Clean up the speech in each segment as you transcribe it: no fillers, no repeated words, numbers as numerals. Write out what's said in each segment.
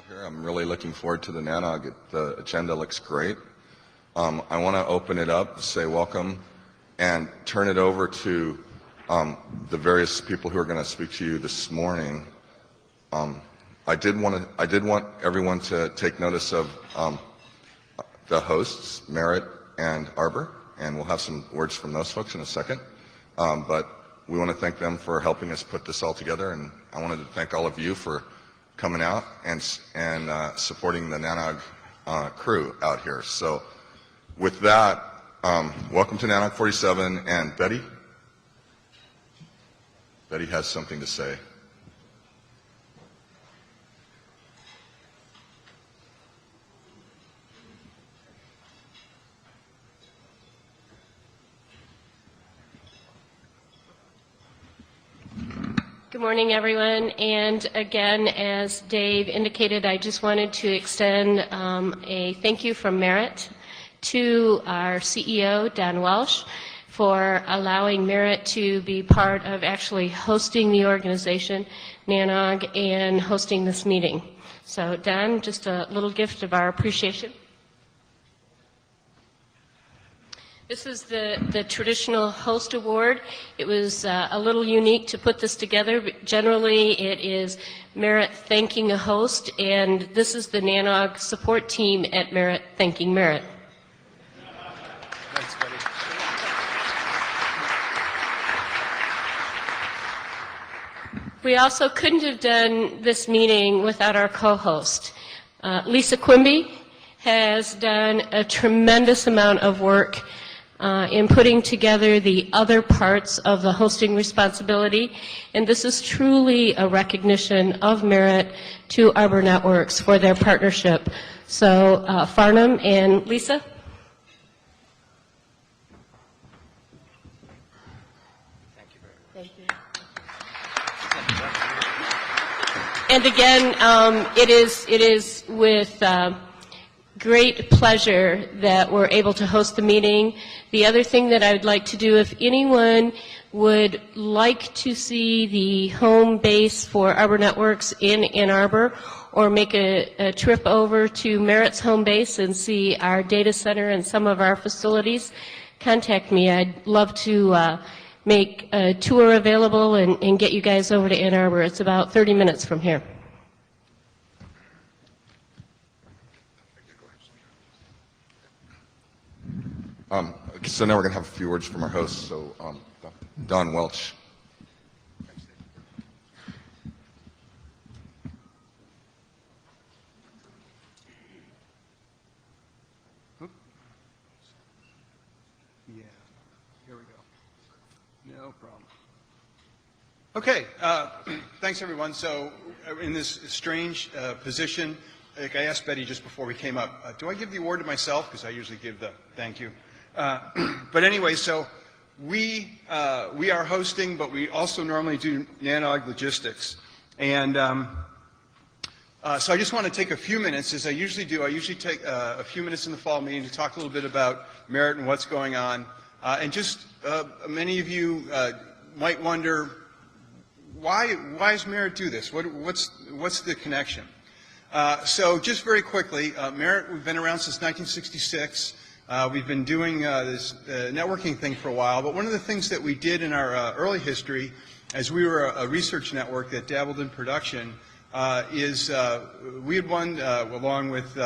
Here. I'm really looking forward to the NANOG. The agenda looks great. I want to open it up, say welcome, and turn it over to the various people who are going to speak to you this morning. I did want everyone to take notice of the hosts, Merritt and Arbor, and we'll have some words from those folks in a second. But we want to thank them for helping us put this all together, and I wanted to thank all of you for coming out and supporting the NANOG crew out here. So with that, welcome to NANOG 47, and Betty has something to say. Good morning, everyone. And again, as Dave indicated, I just wanted to extend a thank you from Merritt to our CEO, Dan Welsh, for allowing Merritt to be part of actually hosting the organization, NANOG, and hosting this meeting. So, Dan, just a little gift of our appreciation. This is the traditional host award. It was a little unique to put this together, but generally it is Merritt thanking a host, and this is the NANOG support team at Merritt thanking Merritt. Thanks, buddy. We also couldn't have done this meeting without our co-host. Lisa Quimby has done a tremendous amount of work in putting together the other parts of the hosting responsibility, and this is truly a recognition of Merritt to Arbor Networks for their partnership. So Farnham and Lisa. Thank you very much. Thank you. And again, it is with great pleasure that we're able to host the meeting. The other thing that I would like to do, if anyone would like to see the home base for Arbor Networks in Ann Arbor, or make a trip over to Merritt's home base and see our data center and some of our facilities, contact me. I'd love to make a tour available and get you guys over to Ann Arbor. It's about 30 minutes from here. So now we're going to have a few words from our hosts. So Don Welch. Yeah, here we go. No problem. Okay, thanks everyone. So in this strange position, like I asked Betty just before we came up, do I give the award to myself? Because I usually give the thank you. But anyway, so we are hosting, but we also normally do NANOG logistics. And so I just want to take a few minutes, as I usually do. I usually take a few minutes in the fall meeting to talk a little bit about Merritt and what's going on. And just many of you might wonder, why does Merritt do this? What's the connection? So just very quickly, Merritt, we've been around since 1966. We've been doing this networking thing for a while, but one of the things that we did in our early history, as we were a research network that dabbled in production, is we had won, along with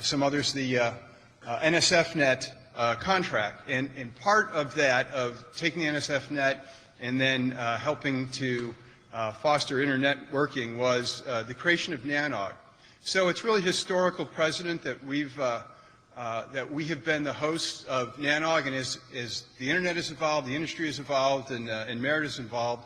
some others, the NSFNet contract. And part of that, of taking the NSFNet and then helping to foster internet working, was the creation of NANOG. So it's really historical precedent that we have been the hosts of NANOG, and as the internet has evolved, the industry has evolved, and Merritt is involved,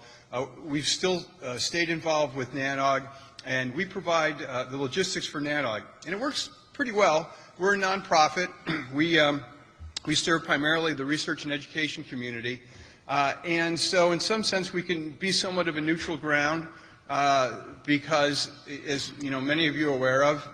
we've still stayed involved with NANOG, and we provide the logistics for NANOG. And it works pretty well. We're a nonprofit. We serve primarily the research and education community. And so in some sense we can be somewhat of a neutral ground, because, as you know, many of you are aware of,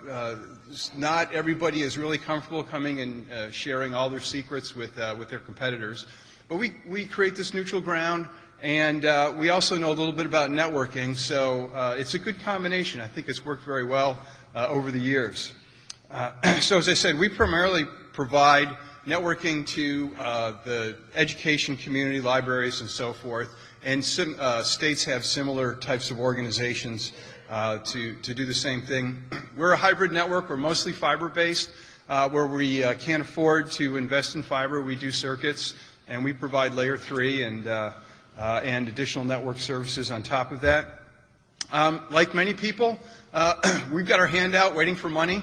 not everybody is really comfortable coming and sharing all their secrets with their competitors. But we create this neutral ground, and we also know a little bit about networking, so it's a good combination. I think it's worked very well over the years. So as I said, we primarily provide networking to the education community, libraries, and so forth, and some states have similar types of organizations to do the same thing. We're a hybrid network. We're mostly fiber-based. Where we can't afford to invest in fiber, we do circuits, and we provide layer 3 and additional network services on top of that. Like many people, we've got our hand out waiting for money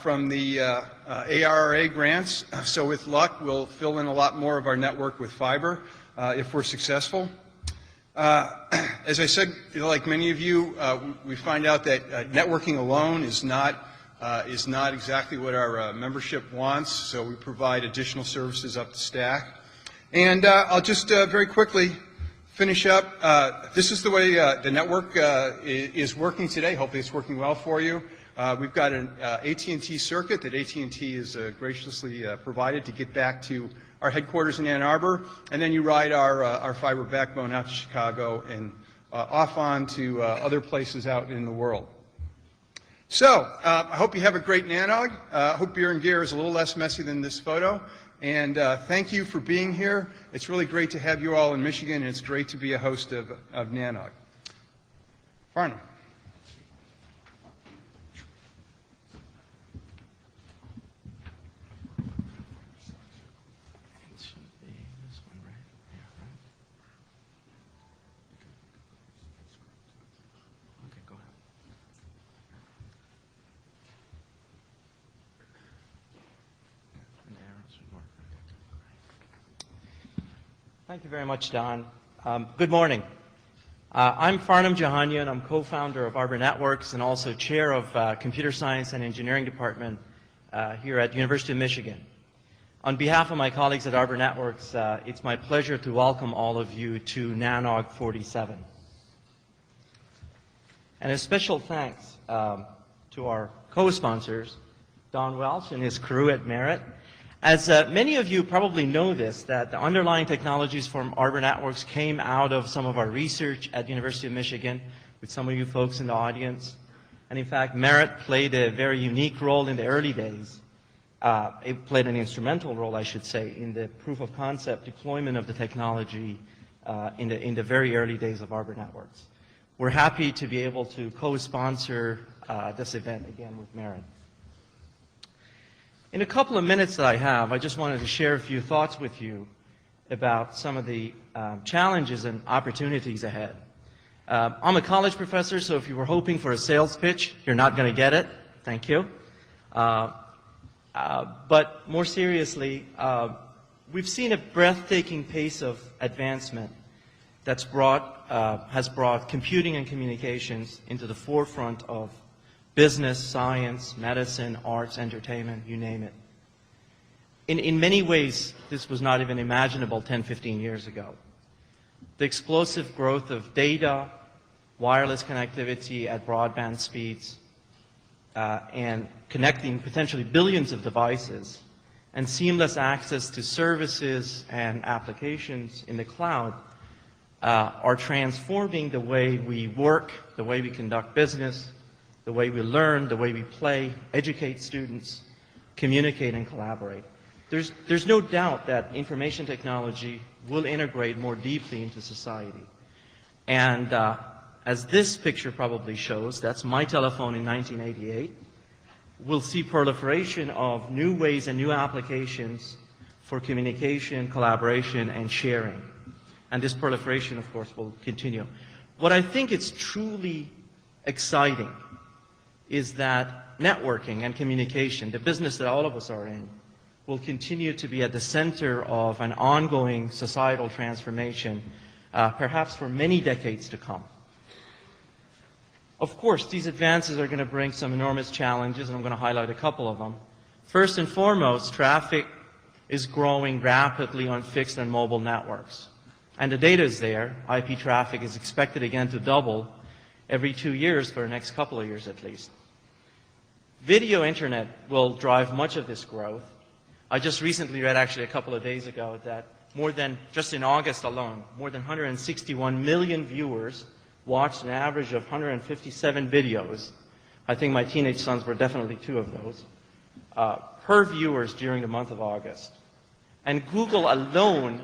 from the ARRA grants, so with luck we'll fill in a lot more of our network with fiber if we're successful. As I said, like many of you, we find out that networking alone is not exactly what our membership wants, so we provide additional services up the stack. And I'll just very quickly finish up. This is the way the network is working today. Hopefully it's working well for you. We've got an AT&T circuit that AT&T has graciously provided to get back to our headquarters in Ann Arbor, and then you ride our fiber backbone out to Chicago and off on to other places out in the world. So I hope you have a great NANOG. I hope Beer and Gear is a little less messy than this photo. And thank you for being here. It's really great to have you all in Michigan, and it's great to be a host of NANOG. Farnham. Thank you very much, Don. Good morning. I'm Farnham Jahanian. I'm co-founder of Arbor Networks and also chair of Computer Science and Engineering Department here at University of Michigan. On behalf of my colleagues at Arbor Networks, it's my pleasure to welcome all of you to NANOG 47. And a special thanks to our co-sponsors, Don Welch and his crew at Merit. As many of you probably know this, that the underlying technologies from Arbor Networks came out of some of our research at University of Michigan with some of you folks in the audience. And in fact, Merit played a very unique role in the early days. It played an instrumental role, I should say, in the proof of concept deployment of the technology in the very early days of Arbor Networks. We're happy to be able to co-sponsor this event again with Merit. In a couple of minutes that I have, I just wanted to share a few thoughts with you about some of the challenges and opportunities ahead. I'm a college professor, so if you were hoping for a sales pitch, you're not going to get it. Thank you. But more seriously, we've seen a breathtaking pace of advancement that's has brought computing and communications into the forefront of business, science, medicine, arts, entertainment, you name it. In many ways, this was not even imaginable 10, 15 years ago. The explosive growth of data, wireless connectivity at broadband speeds, and connecting potentially billions of devices, and seamless access to services and applications in the cloud are transforming the way we work, the way we conduct business, the way we learn, the way we play, educate students, communicate and collaborate. There's no doubt that information technology will integrate more deeply into society. And as this picture probably shows, that's my telephone in 1988, we'll see proliferation of new ways and new applications for communication, collaboration, and sharing. And this proliferation, of course, will continue. What I think is truly exciting is that networking and communication, the business that all of us are in, will continue to be at the center of an ongoing societal transformation, perhaps for many decades to come. Of course, these advances are going to bring some enormous challenges, and I'm going to highlight a couple of them. First and foremost, traffic is growing rapidly on fixed and mobile networks. And the data is there. IP traffic is expected again to double every 2 years for the next couple of years at least. Video internet will drive much of this growth. I just recently read, actually a couple of days ago, that just in August alone, more than 161 million viewers watched an average of 157 videos. I think my teenage sons were definitely 2 of those, per viewers during the month of August. And Google alone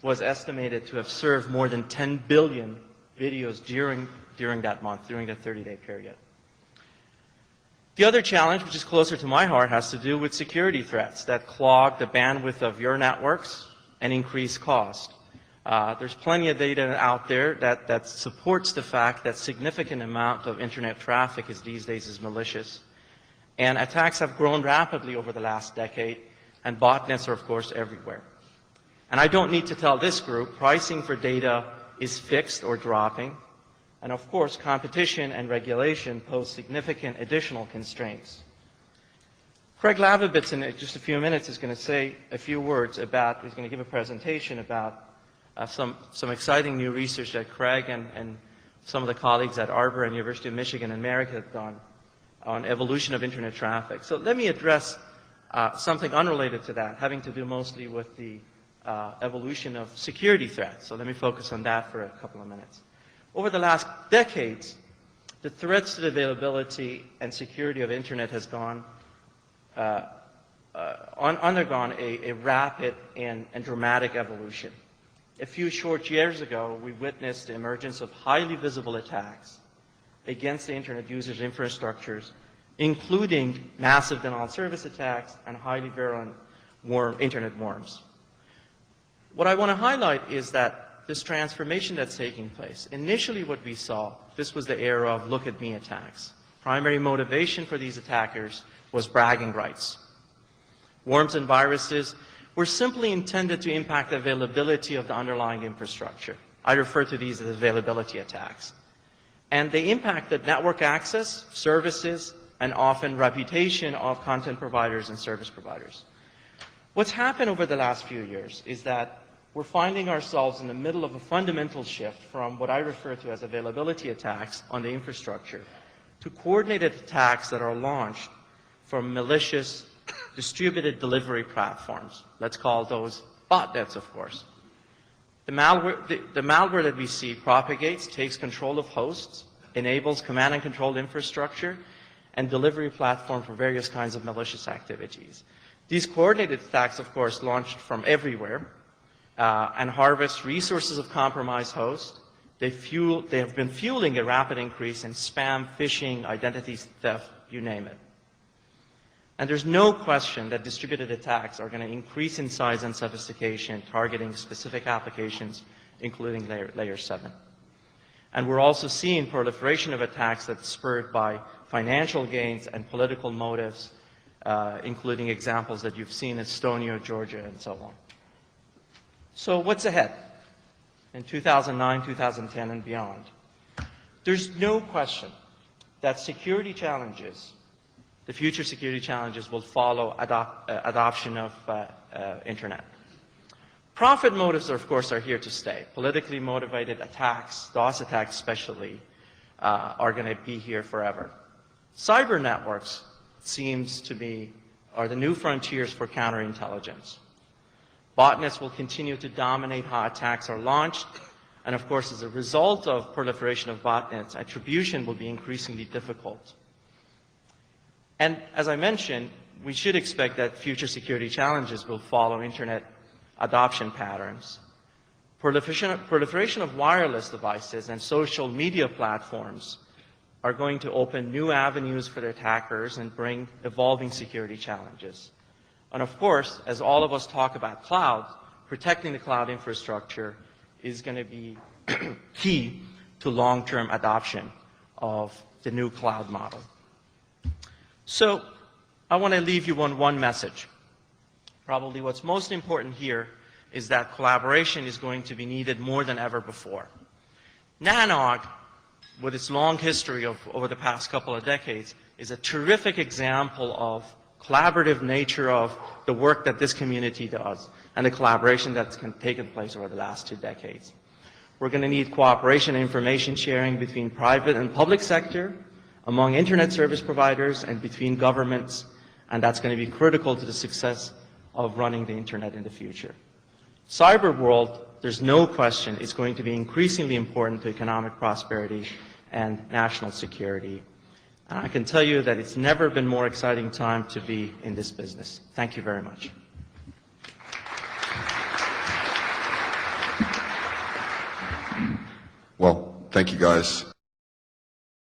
was estimated to have served more than 10 billion videos during that month, during the 30-day period. The other challenge, which is closer to my heart, has to do with security threats that clog the bandwidth of your networks and increase cost. There's plenty of data out there that supports the fact that significant amount of internet traffic these days is malicious. And attacks have grown rapidly over the last decade, and botnets are, of course, everywhere. And I don't need to tell this group, pricing for data is fixed or dropping. And of course, competition and regulation pose significant additional constraints. Craig Lavovitz, in just a few minutes, is going to say a few words about, he's going to give a presentation about some exciting new research that Craig and some of the colleagues at Arbor and University of Michigan and Merrick have done on evolution of internet traffic. So let me address something unrelated to that, having to do mostly with the evolution of security threats. So let me focus on that for a couple of minutes. Over the last decades, the threats to the availability and security of internet has undergone a rapid and dramatic evolution. A few short years ago, we witnessed the emergence of highly visible attacks against the internet users' infrastructures, including massive denial-of-service attacks and highly virulent internet worms. What I want to highlight is that this transformation that's taking place, initially what we saw, this was the era of look-at-me attacks. Primary motivation for these attackers was bragging rights. Worms and viruses were simply intended to impact the availability of the underlying infrastructure. I refer to these as availability attacks. And they impacted network access, services, and often reputation of content providers and service providers. What's happened over the last few years is that we're finding ourselves in the middle of a fundamental shift from what I refer to as availability attacks on the infrastructure to coordinated attacks that are launched from malicious distributed delivery platforms. Let's call those botnets, of course. The malware that we see propagates, takes control of hosts, enables command and control infrastructure, and delivery platform for various kinds of malicious activities. These coordinated attacks, of course, launched from everywhere and harvest resources of compromised hosts. They have been fueling a rapid increase in spam, phishing, identity theft, you name it. And there's no question that distributed attacks are going to increase in size and sophistication, targeting specific applications, including layer 7. And we're also seeing proliferation of attacks that's spurred by financial gains and political motives, including examples that you've seen in Estonia, Georgia, and so on. So what's ahead in 2009, 2010, and beyond? There's no question that security challenges, the future security challenges, will follow adoption of internet. Profit motives, of course, are here to stay. Politically motivated attacks, DOS attacks especially, are going to be here forever. Cyber networks seems to be are the new frontiers for counterintelligence. Botnets will continue to dominate how attacks are launched, and of course, as a result of proliferation of botnets, attribution will be increasingly difficult. And as I mentioned, we should expect that future security challenges will follow internet adoption patterns. Proliferation of wireless devices and social media platforms are going to open new avenues for the attackers and bring evolving security challenges. And of course, as all of us talk about cloud, protecting the cloud infrastructure is going to be key to long-term adoption of the new cloud model. So I want to leave you on one message. Probably what's most important here is that collaboration is going to be needed more than ever before. NANOG, with its long history of over the past couple of decades, is a terrific example of collaborative nature of the work that this community does and the collaboration that's taken place over the last 2 decades. We're going to need cooperation and information sharing between private and public sector, among internet service providers, and between governments, and that's going to be critical to the success of running the internet in the future. cyber world, there's no question, is going to be increasingly important to economic prosperity and national security. And I can tell you that it's never been more exciting time to be in this business. Thank you very much. Well, thank you guys.